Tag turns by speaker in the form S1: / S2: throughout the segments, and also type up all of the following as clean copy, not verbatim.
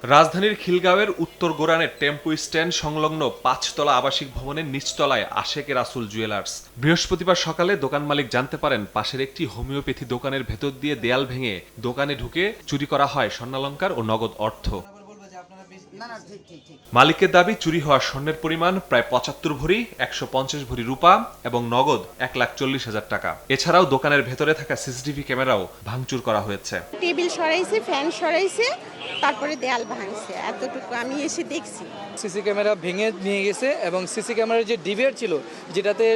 S1: রাজধানীর খিলগাঁওয়ের উত্তর গোরানের tempo stand সংলগ্ন 5 তলা আবাসিক ভবনের নিচতলায় আশেকে রাসুল জুয়েলার্স। বৃহস্পতিবার সকালে দোকান মালিক জানতে পারেন পাশের একটি হোমিওপ্যাথি দোকানের ভেতর দিয়ে দেয়াল ভেঙে দোকানে ঢুকে চুরি করা হয় স্বর্ণালংকার ও নগদ অর্থ। মালিকের দাবি, চুরি হওয়া স্বর্ণের পরিমাণ প্রায় 75 ভরি, 150 ভরি রূপা এবং নগদ 1,40,000 টাকা। এছাড়াও দোকানের ভেতরে থাকা সিসিটিভি ক্যামেরাও ভাঙচুর করা হয়েছে।
S2: টেবিল সরাইছে, ফ্যান সরাইছে, তারপরে দেয়াল ভাঙছে, এতটুকু আমি এসে দেখছি।
S3: সিসি ক্যামেরা ভেঙে নিয়ে গেছে এবং সিসি ক্যামেরার যে ডিভিআর ছিল, যেটাতে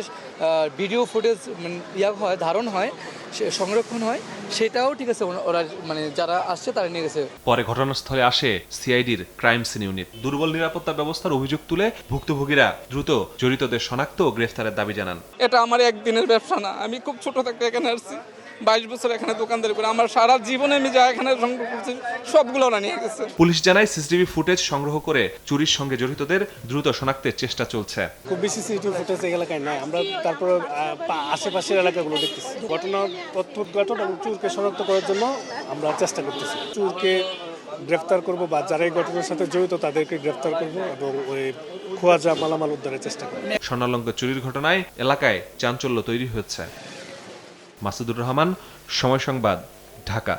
S3: ভিডিও ফুটেজ হয়, ধারণ হয়, সংরক্ষণ হয়, সেটাও ঠিক আছে, ওরা যারা আসছে তারা নিয়ে গেছে।
S1: পরে ঘটনাস্থলে আসে সিআইডির ক্রাইম সিন ইউনিট। দুর্বল নিরাপত্তা ব্যবস্থার অভিযোগ তুলে ভুক্তভোগীরা দ্রুত জড়িতদের শনাক্ত ও গ্রেফতারের দাবি জানান।
S4: এটা আমার একদিনের ব্যবসা না, আমি খুব ছোট থাকতে এখানে আসছি, 22 বছর এখানে দোকানদারি করে আমার সারা জীবনে আমি যা এখানে সংগ্রহ করছি সবগুলো ওরা নিয়ে গেছে।
S1: পুলিশ জানায় সিসিটিভি ফুটেজ সংগ্রহ করে চুরির সঙ্গে জড়িতদের দ্রুত শনাক্তের চেষ্টা চলছে।
S5: খুব বেশি সিসিটিভি ফুটেজ এই এলাকায় নাই, আমরা তারপর আশেপাশের এলাকাগুলো দেখতেছি। ঘটনার তথ্য উদ্ঘাটন এবং চুরকে শনাক্ত করার জন্য আমরা চেষ্টা করতেছি। চুরকে গ্রেফতার করব বা যারা এই ঘটনার সাথে জড়িত তাদেরকে গ্রেফতার করব এবং ওই খোয়া যা মালামাল উদ্ধারের চেষ্টা করব।
S1: স্বর্ণালংকার চুরির ঘটনায় এলাকায় চাঞ্চল্য তৈরি হয়েছে। মাসুদুর রহমান, সময় সংবাদ, ঢাকা।